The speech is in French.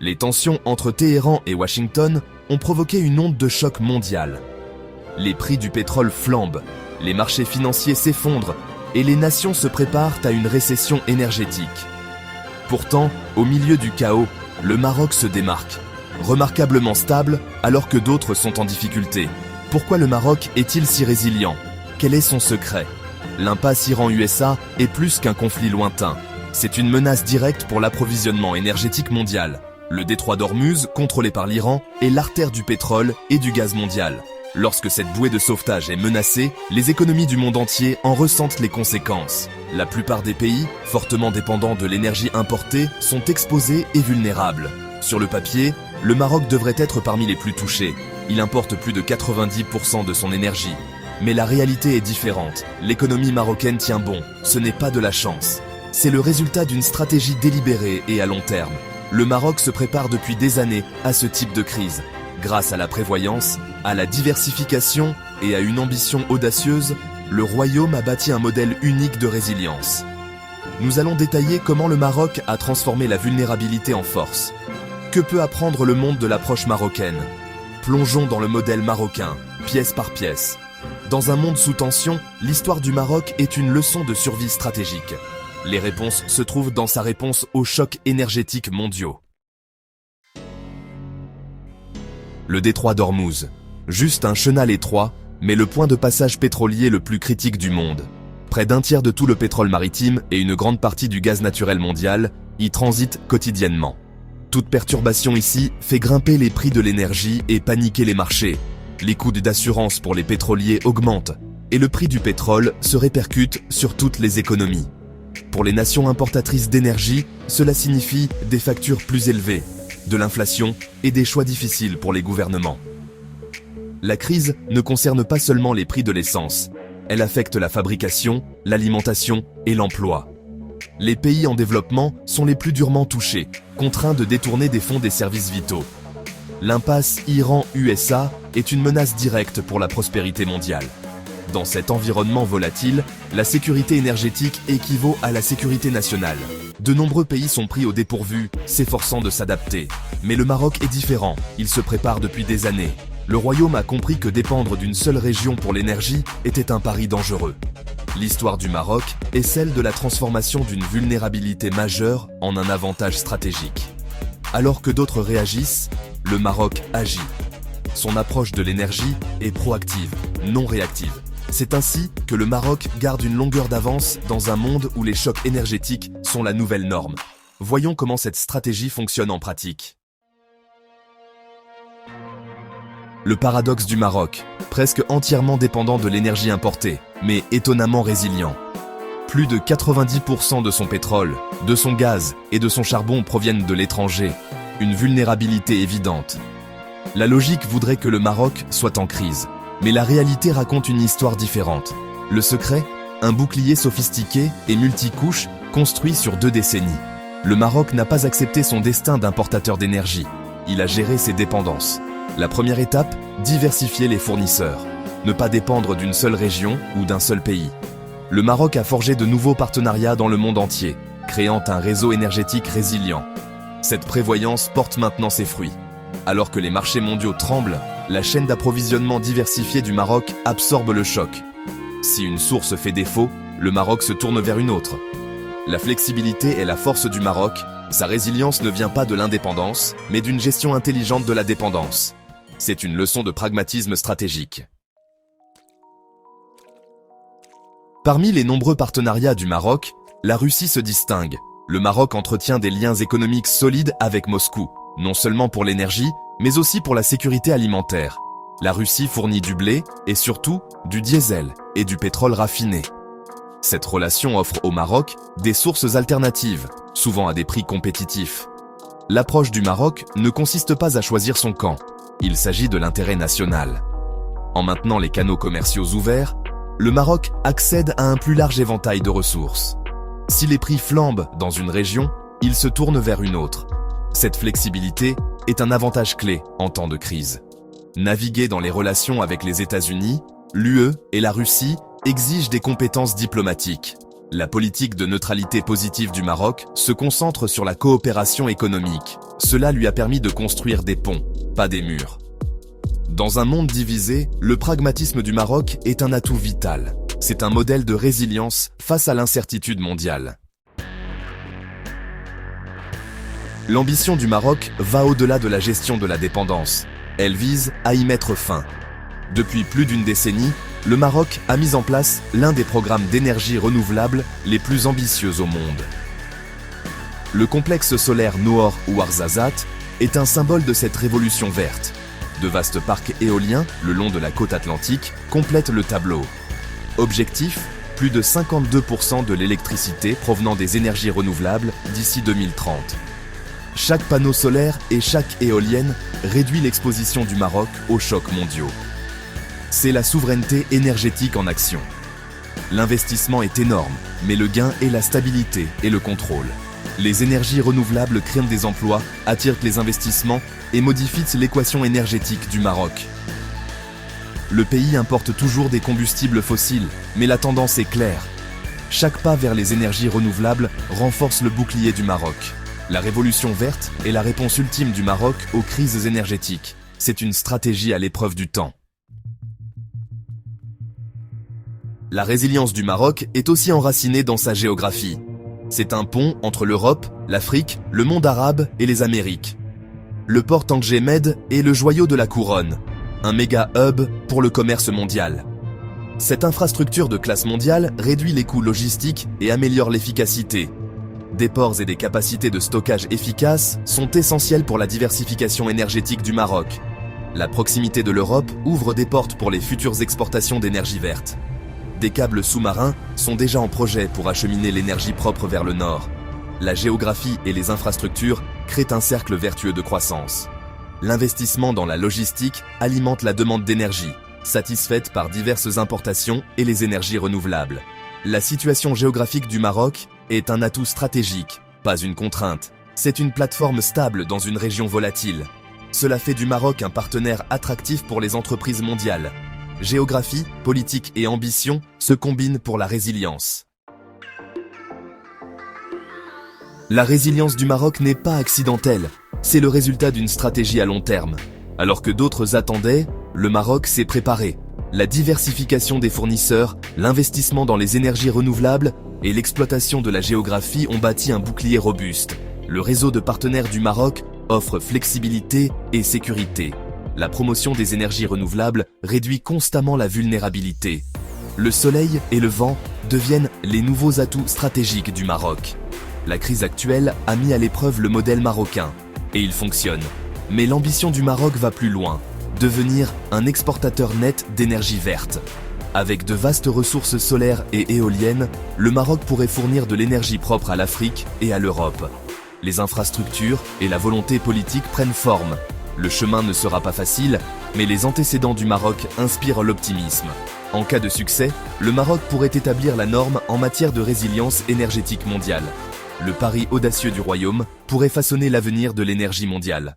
Les tensions entre Téhéran et Washington ont provoqué une onde de choc mondiale. Les prix du pétrole flambent, les marchés financiers s'effondrent et les nations se préparent à une récession énergétique. Pourtant, au milieu du chaos, le Maroc se démarque, remarquablement stable alors que d'autres sont en difficulté. Pourquoi le Maroc est-il si résilient? Quel est son secret? L'impasse Iran-USA est plus qu'un conflit lointain. C'est une menace directe pour l'approvisionnement énergétique mondial. Le détroit d'Ormuz, contrôlé par l'Iran, est l'artère du pétrole et du gaz mondial. Lorsque cette bouée de sauvetage est menacée, les économies du monde entier en ressentent les conséquences. La plupart des pays, fortement dépendants de l'énergie importée, sont exposés et vulnérables. Sur le papier, le Maroc devrait être parmi les plus touchés. Il importe plus de 90% de son énergie. Mais la réalité est différente. L'économie marocaine tient bon. Ce n'est pas de la chance. C'est le résultat d'une stratégie délibérée et à long terme. Le Maroc se prépare depuis des années à ce type de crise. Grâce à la prévoyance, à la diversification et à une ambition audacieuse, le royaume a bâti un modèle unique de résilience. Nous allons détailler comment le Maroc a transformé la vulnérabilité en force. Que peut apprendre le monde de l'approche marocaine? Plongeons dans le modèle marocain, pièce par pièce. Dans un monde sous tension, l'histoire du Maroc est une leçon de survie stratégique. Les réponses se trouvent dans sa réponse aux chocs énergétiques mondiaux. Le détroit d'Ormuz. Juste un chenal étroit, mais le point de passage pétrolier le plus critique du monde. Près d'un tiers de tout le pétrole maritime et une grande partie du gaz naturel mondial y transitent quotidiennement. Toute perturbation ici fait grimper les prix de l'énergie et paniquer les marchés. Les coûts d'assurance pour les pétroliers augmentent et le prix du pétrole se répercute sur toutes les économies. Pour les nations importatrices d'énergie, cela signifie des factures plus élevées, de l'inflation et des choix difficiles pour les gouvernements. La crise ne concerne pas seulement les prix de l'essence, elle affecte la fabrication, l'alimentation et l'emploi. Les pays en développement sont les plus durement touchés, contraints de détourner des fonds des services vitaux. L'impasse Iran-USA est une menace directe pour la prospérité mondiale. Dans cet environnement volatile, la sécurité énergétique équivaut à la sécurité nationale. De nombreux pays sont pris au dépourvu, s'efforçant de s'adapter. Mais le Maroc est différent, il se prépare depuis des années. Le royaume a compris que dépendre d'une seule région pour l'énergie était un pari dangereux. L'histoire du Maroc est celle de la transformation d'une vulnérabilité majeure en un avantage stratégique. Alors que d'autres réagissent, le Maroc agit. Son approche de l'énergie est proactive, non réactive. C'est ainsi que le Maroc garde une longueur d'avance dans un monde où les chocs énergétiques sont la nouvelle norme. Voyons comment cette stratégie fonctionne en pratique. Le paradoxe du Maroc, presque entièrement dépendant de l'énergie importée, mais étonnamment résilient. Plus de 90% de son pétrole, de son gaz et de son charbon proviennent de l'étranger, une vulnérabilité évidente. La logique voudrait que le Maroc soit en crise, mais la réalité raconte une histoire différente. Le secret, un bouclier sophistiqué et multicouche construit sur 2 décennies. Le Maroc n'a pas accepté son destin d'importateur d'énergie, il a géré ses dépendances. La première étape, diversifier les fournisseurs. Ne pas dépendre d'une seule région ou d'un seul pays. Le Maroc a forgé de nouveaux partenariats dans le monde entier, créant un réseau énergétique résilient. Cette prévoyance porte maintenant ses fruits. Alors que les marchés mondiaux tremblent, la chaîne d'approvisionnement diversifiée du Maroc absorbe le choc. Si une source fait défaut, le Maroc se tourne vers une autre. La flexibilité est la force du Maroc. Sa résilience ne vient pas de l'indépendance, mais d'une gestion intelligente de la dépendance. C'est une leçon de pragmatisme stratégique. Parmi les nombreux partenariats du Maroc, la Russie se distingue. Le Maroc entretient des liens économiques solides avec Moscou, non seulement pour l'énergie, mais aussi pour la sécurité alimentaire. La Russie fournit du blé et surtout du diesel et du pétrole raffiné. Cette relation offre au Maroc des sources alternatives, souvent à des prix compétitifs. L'approche du Maroc ne consiste pas à choisir son camp. Il s'agit de l'intérêt national. En maintenant les canaux commerciaux ouverts, le Maroc accède à un plus large éventail de ressources. Si les prix flambent dans une région, il se tourne vers une autre. Cette flexibilité est un avantage clé en temps de crise. Naviguer dans les relations avec les États-Unis, l'UE et la Russie exigent des compétences diplomatiques. La politique de neutralité positive du Maroc se concentre sur la coopération économique. Cela lui a permis de construire des ponts, pas des murs. Dans un monde divisé, le pragmatisme du Maroc est un atout vital. C'est un modèle de résilience face à l'incertitude mondiale. L'ambition du Maroc va au-delà de la gestion de la dépendance. Elle vise à y mettre fin. Depuis plus d'une décennie, le Maroc a mis en place l'un des programmes d'énergie renouvelable les plus ambitieux au monde. Le complexe solaire Noor Ouarzazate est un symbole de cette révolution verte. De vastes parcs éoliens le long de la côte atlantique complètent le tableau. Objectif, plus de 52% de l'électricité provenant des énergies renouvelables d'ici 2030. Chaque panneau solaire et chaque éolienne réduit l'exposition du Maroc aux chocs mondiaux. C'est la souveraineté énergétique en action. L'investissement est énorme, mais le gain est la stabilité et le contrôle. Les énergies renouvelables créent des emplois, attirent les investissements et modifient l'équation énergétique du Maroc. Le pays importe toujours des combustibles fossiles, mais la tendance est claire. Chaque pas vers les énergies renouvelables renforce le bouclier du Maroc. La révolution verte est la réponse ultime du Maroc aux crises énergétiques. C'est une stratégie à l'épreuve du temps. La résilience du Maroc est aussi enracinée dans sa géographie. C'est un pont entre l'Europe, l'Afrique, le monde arabe et les Amériques. Le port Tanger Med est le joyau de la couronne, un méga hub pour le commerce mondial. Cette infrastructure de classe mondiale réduit les coûts logistiques et améliore l'efficacité. Des ports et des capacités de stockage efficaces sont essentiels pour la diversification énergétique du Maroc. La proximité de l'Europe ouvre des portes pour les futures exportations d'énergie verte. Des câbles sous-marins sont déjà en projet pour acheminer l'énergie propre vers le nord. La géographie et les infrastructures créent un cercle vertueux de croissance. L'investissement dans la logistique alimente la demande d'énergie, satisfaite par diverses importations et les énergies renouvelables. La situation géographique du Maroc est un atout stratégique, pas une contrainte. C'est une plateforme stable dans une région volatile. Cela fait du Maroc un partenaire attractif pour les entreprises mondiales. Géographie, politique et ambition se combinent pour la résilience. La résilience du Maroc n'est pas accidentelle, c'est le résultat d'une stratégie à long terme. Alors que d'autres attendaient, le Maroc s'est préparé. La diversification des fournisseurs, l'investissement dans les énergies renouvelables et l'exploitation de la géographie ont bâti un bouclier robuste. Le réseau de partenaires du Maroc offre flexibilité et sécurité. La promotion des énergies renouvelables réduit constamment la vulnérabilité. Le soleil et le vent deviennent les nouveaux atouts stratégiques du Maroc. La crise actuelle a mis à l'épreuve le modèle marocain, et il fonctionne. Mais l'ambition du Maroc va plus loin, devenir un exportateur net d'énergie verte. Avec de vastes ressources solaires et éoliennes, le Maroc pourrait fournir de l'énergie propre à l'Afrique et à l'Europe. Les infrastructures et la volonté politique prennent forme. Le chemin ne sera pas facile, mais les antécédents du Maroc inspirent l'optimisme. En cas de succès, le Maroc pourrait établir la norme en matière de résilience énergétique mondiale. Le pari audacieux du royaume pourrait façonner l'avenir de l'énergie mondiale.